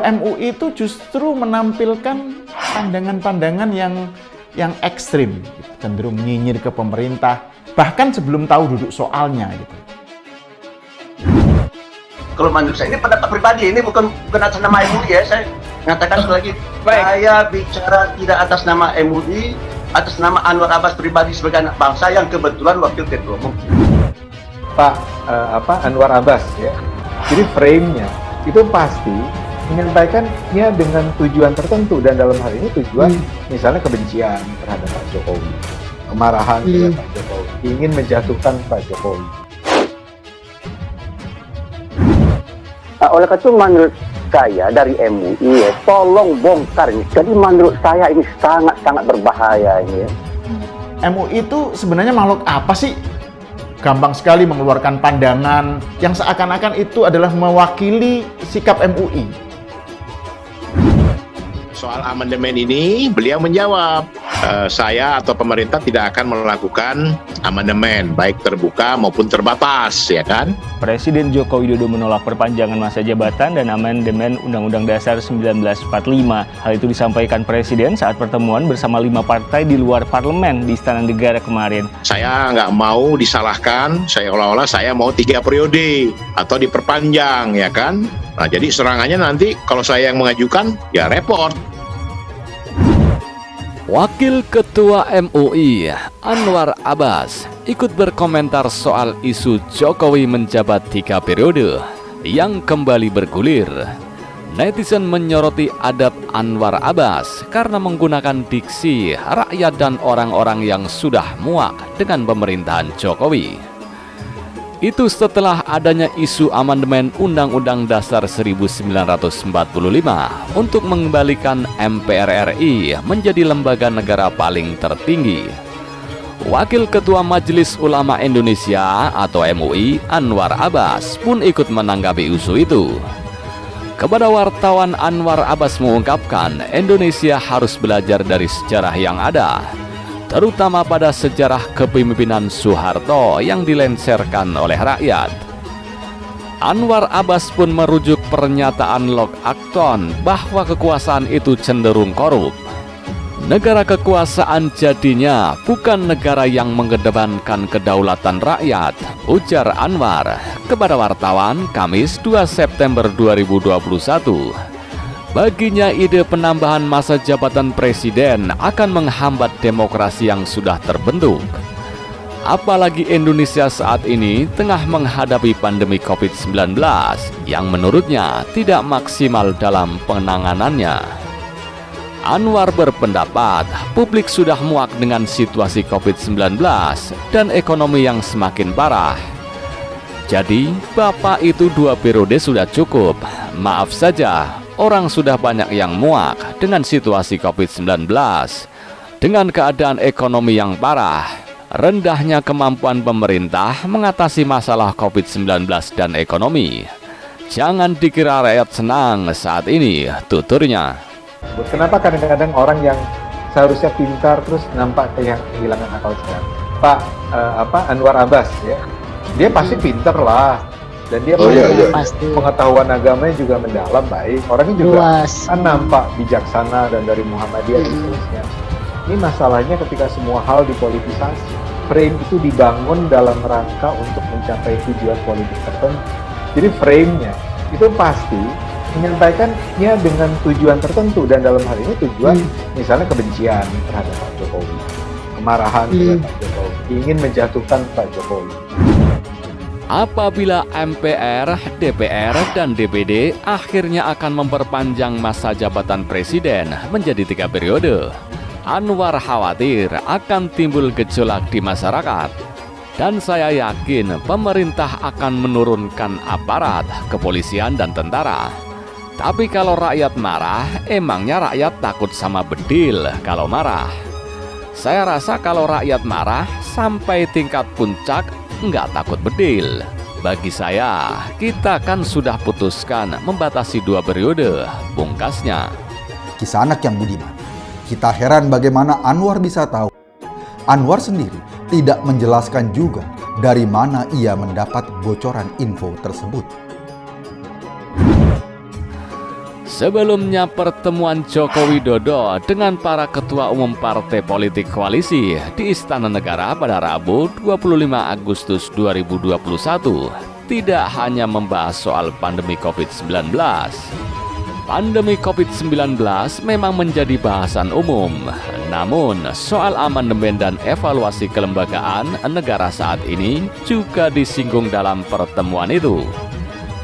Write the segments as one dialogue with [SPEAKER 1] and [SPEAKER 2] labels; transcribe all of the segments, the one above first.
[SPEAKER 1] MUI itu justru menampilkan pandangan-pandangan yang ekstrim, cenderung nyinyir ke pemerintah, bahkan sebelum tahu duduk soalnya gitu.
[SPEAKER 2] Kalau menurut saya ini pendapat pribadi, ini bukan atas nama MUI ya, saya mengatakan sekali lagi, saya bicara tidak atas nama MUI, atas nama Anwar Abbas pribadi sebagai anak bangsa yang kebetulan wakil ketua umum.
[SPEAKER 3] Pak Anwar Abbas ya, jadi frame-nya itu pasti menyampaikannya dengan tujuan tertentu, dan dalam hal ini tujuan misalnya kebencian terhadap Pak Jokowi, kemarahan terhadap Pak Jokowi, ingin menjatuhkan Pak Jokowi.
[SPEAKER 4] Oleh karena itu menurut saya dari MUI ya, tolong bongkar ini. Jadi menurut saya ini sangat-sangat berbahaya ini ya.
[SPEAKER 1] MUI itu sebenarnya makhluk apa sih? Gampang sekali mengeluarkan pandangan yang seakan-akan itu adalah mewakili sikap MUI.
[SPEAKER 5] Soal amandemen ini, beliau menjawab, saya atau pemerintah tidak akan melakukan amandemen, baik terbuka maupun terbatas, ya kan?
[SPEAKER 6] Presiden Joko Widodo menolak perpanjangan masa jabatan dan amandemen Undang-Undang Dasar 1945. Hal itu disampaikan Presiden saat pertemuan bersama 5 partai di luar parlemen di Istana Negara kemarin.
[SPEAKER 5] Saya nggak mau disalahkan, saya olah-olah saya mau 3 periode atau diperpanjang, ya kan? Nah, jadi serangannya nanti kalau saya yang mengajukan, ya repot.
[SPEAKER 7] Wakil Ketua MUI Anwar Abbas ikut berkomentar soal isu Jokowi menjabat 3 periode yang kembali bergulir. Netizen menyoroti adab Anwar Abbas karena menggunakan diksi rakyat dan orang-orang yang sudah muak dengan pemerintahan Jokowi. Itu setelah adanya isu amandemen Undang-Undang Dasar 1945 untuk mengembalikan MPR RI menjadi lembaga negara paling tertinggi. Wakil Ketua Majelis Ulama Indonesia atau MUI Anwar Abbas pun ikut menanggapi isu itu. Kepada wartawan, Anwar Abbas mengungkapkan Indonesia harus belajar dari sejarah yang ada, terutama pada sejarah kepemimpinan Soeharto yang dilenserkan oleh rakyat. Anwar Abbas pun merujuk pernyataan Lok Acton bahwa kekuasaan itu cenderung korup. Negara kekuasaan jadinya bukan negara yang mengedepankan kedaulatan rakyat, ujar Anwar kepada wartawan Kamis 2 September 2021. Baginya ide penambahan masa jabatan presiden akan menghambat demokrasi yang sudah terbentuk. Apalagi Indonesia saat ini tengah menghadapi pandemi COVID-19 yang menurutnya tidak maksimal dalam penanganannya. Anwar berpendapat publik sudah muak dengan situasi COVID-19 dan ekonomi yang semakin parah. Jadi, Bapak itu 2 periode sudah cukup. Maaf saja, orang sudah banyak yang muak dengan situasi COVID-19, dengan keadaan ekonomi yang parah, rendahnya kemampuan pemerintah mengatasi masalah COVID-19 dan ekonomi. Jangan dikira rakyat senang saat ini, tuturnya.
[SPEAKER 3] Kenapa kadang-kadang orang yang seharusnya pintar terus nampak kayak kehilangan akal sehat? Pak Anwar Abbas ya, dia pasti pintar lah. Dan dia pengetahuan agamanya juga mendalam, baik. Orangnya juga kan nampak bijaksana dan dari Muhammadiyah dan seterusnya. Ini masalahnya ketika semua hal dipolitisasi. Frame itu dibangun dalam rangka untuk mencapai tujuan politik tertentu. Jadi frame-nya itu pasti menyampaikannya dengan tujuan tertentu, dan dalam hal ini tujuan misalnya kebencian terhadap Pak Jokowi, kemarahan terhadap Pak Jokowi, ingin menjatuhkan Pak Jokowi.
[SPEAKER 7] Apabila MPR, DPR, dan DPD akhirnya akan memperpanjang masa jabatan presiden menjadi 3 periode, Anwar khawatir akan timbul gejolak di masyarakat. Dan saya yakin pemerintah akan menurunkan aparat, kepolisian, dan tentara. Tapi kalau rakyat marah, emangnya rakyat takut sama bedil kalau marah? Saya rasa kalau rakyat marah sampai tingkat puncak, nggak takut bedil. Bagi saya, kita kan sudah putuskan membatasi 2 periode, pungkasnya.
[SPEAKER 8] Kisah anak yang budiman. Kita heran bagaimana Anwar bisa tahu. Anwar sendiri tidak menjelaskan juga dari mana ia mendapat bocoran info tersebut.
[SPEAKER 7] Sebelumnya pertemuan Joko Widodo dengan para ketua umum partai politik koalisi di Istana Negara pada Rabu 25 Agustus 2021 tidak hanya membahas soal pandemi COVID-19. Pandemi COVID-19 memang menjadi bahasan umum, namun soal amandemen dan evaluasi kelembagaan negara saat ini juga disinggung dalam pertemuan itu.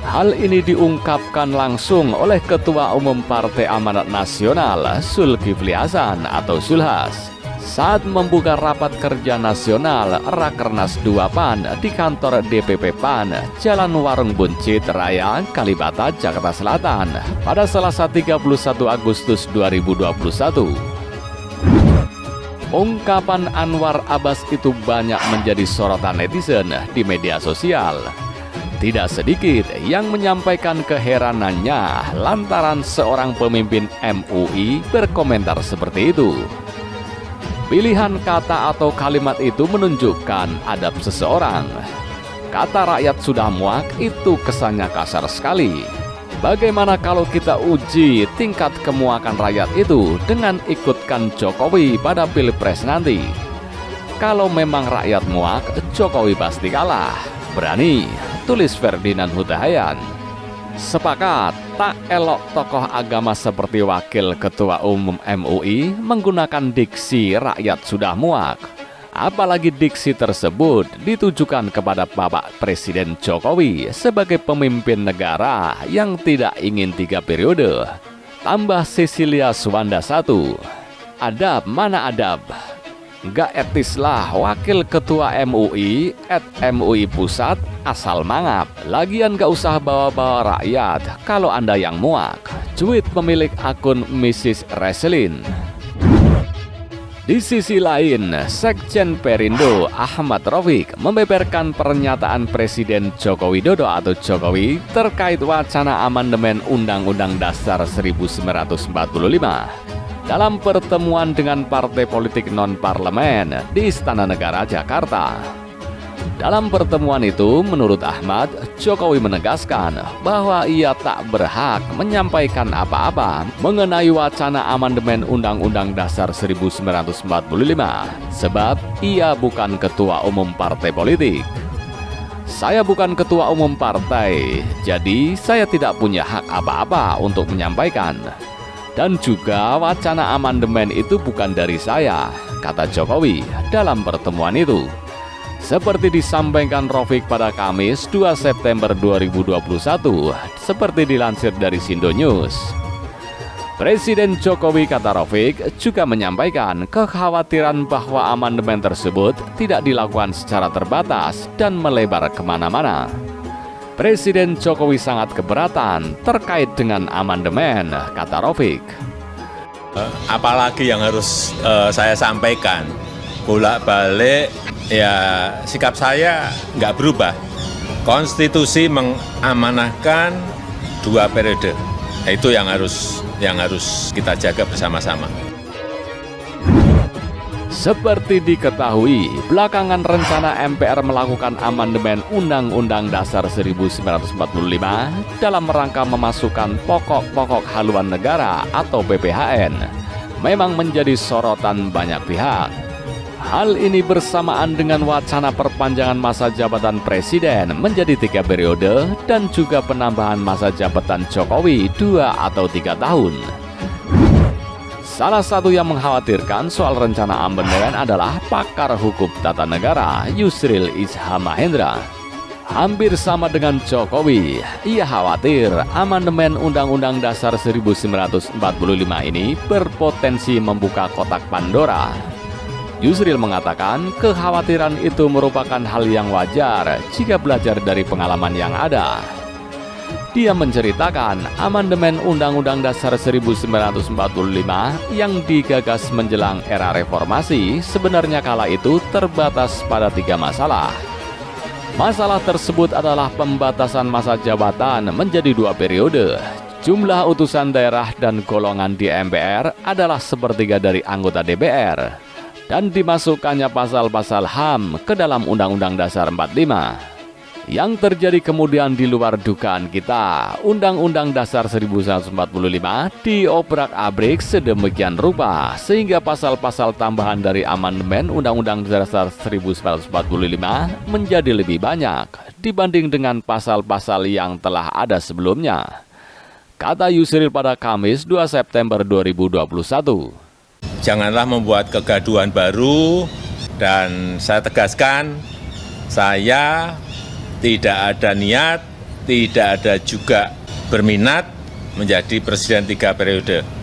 [SPEAKER 7] Hal ini diungkapkan langsung oleh Ketua Umum Partai Amanat Nasional Zulkifli Hasan atau Zulhas saat membuka rapat kerja nasional Rakernas 2 PAN di kantor DPP PAN Jalan Warung Buncit Raya, Kalibata, Jakarta Selatan pada Selasa 31 Agustus 2021. Ungkapan Anwar Abbas itu banyak menjadi sorotan netizen di media sosial. Tidak sedikit yang menyampaikan keheranannya lantaran seorang pemimpin MUI berkomentar seperti itu. Pilihan kata atau kalimat itu menunjukkan adab seseorang. Kata rakyat sudah muak itu kesannya kasar sekali. Bagaimana kalau kita uji tingkat kemuakan rakyat itu dengan ikutkan Jokowi pada Pilpres nanti? Kalau memang rakyat muak, Jokowi pasti kalah. Berani, tulis Ferdinand Hutahayan. Sepakat, tak elok tokoh agama seperti Wakil Ketua Umum MUI menggunakan diksi rakyat sudah muak. Apalagi diksi tersebut ditujukan kepada Bapak Presiden Jokowi sebagai pemimpin negara yang tidak ingin 3 periode. Tambah Cecilia Suwanda 1. Adab mana adab? Gak etis lah Wakil Ketua MUI @MUI Pusat asal mangap. Lagian gak usah bawa-bawa rakyat kalau Anda yang muak. Cuit pemilik akun Mrs. Reselin. Di sisi lain, Sekjen Perindo Ahmad Raufik membeberkan pernyataan Presiden Joko Widodo atau Jokowi terkait wacana amandemen Undang-Undang Dasar 1945. Dalam pertemuan dengan partai politik non-parlemen di Istana Negara, Jakarta. Dalam pertemuan itu, menurut Ahmad, Jokowi menegaskan bahwa ia tak berhak menyampaikan apa-apa mengenai wacana amandemen Undang-Undang Dasar 1945, sebab ia bukan ketua umum partai politik. Saya bukan ketua umum partai, jadi saya tidak punya hak apa-apa untuk menyampaikan. Dan juga wacana amandemen itu bukan dari saya, kata Jokowi dalam pertemuan itu. Seperti disampaikan Raufik pada Kamis 2 September 2021, seperti dilansir dari Sindo News. Presiden Jokowi, kata Raufik, juga menyampaikan kekhawatiran bahwa amandemen tersebut tidak dilakukan secara terbatas dan melebar kemana-mana. Presiden Jokowi sangat keberatan terkait dengan amandemen, kata Raufik.
[SPEAKER 9] Apalagi yang harus saya sampaikan, bolak-balik ya sikap saya nggak berubah. Konstitusi mengamanahkan 2 periode, itu yang harus kita jaga bersama-sama.
[SPEAKER 7] Seperti diketahui, belakangan rencana MPR melakukan amandemen Undang-Undang Dasar 1945 dalam rangka memasukkan pokok-pokok haluan negara atau PPHN memang menjadi sorotan banyak pihak. Hal ini bersamaan dengan wacana perpanjangan masa jabatan Presiden menjadi 3 periode dan juga penambahan masa jabatan Jokowi 2 atau 3 tahun. Salah satu yang mengkhawatirkan soal rencana amandemen adalah pakar hukum tata negara Yusril Iza Mahendra. Hampir sama dengan Jokowi, ia khawatir amandemen Undang-Undang Dasar 1945 ini berpotensi membuka kotak Pandora. Yusril mengatakan kekhawatiran itu merupakan hal yang wajar jika belajar dari pengalaman yang ada. Dia menceritakan amandemen Undang-Undang Dasar 1945 yang digagas menjelang era reformasi sebenarnya kala itu terbatas pada 3 masalah. Masalah tersebut adalah pembatasan masa jabatan menjadi 2 periode. Jumlah utusan daerah dan golongan di MPR adalah sepertiga dari anggota DPR. Dan dimasukkannya pasal-pasal HAM ke dalam Undang-Undang Dasar 45. Yang terjadi kemudian di luar dugaan kita, Undang-Undang Dasar 1945 diobrak-abrik sedemikian rupa sehingga pasal-pasal tambahan dari amandemen Undang-Undang Dasar 1945 menjadi lebih banyak dibanding dengan pasal-pasal yang telah ada sebelumnya. Kata Yusril pada Kamis 2 September 2021.
[SPEAKER 9] Janganlah membuat kegaduhan baru, dan saya tegaskan, saya tidak ada niat, tidak ada juga berminat menjadi presiden 3 periode.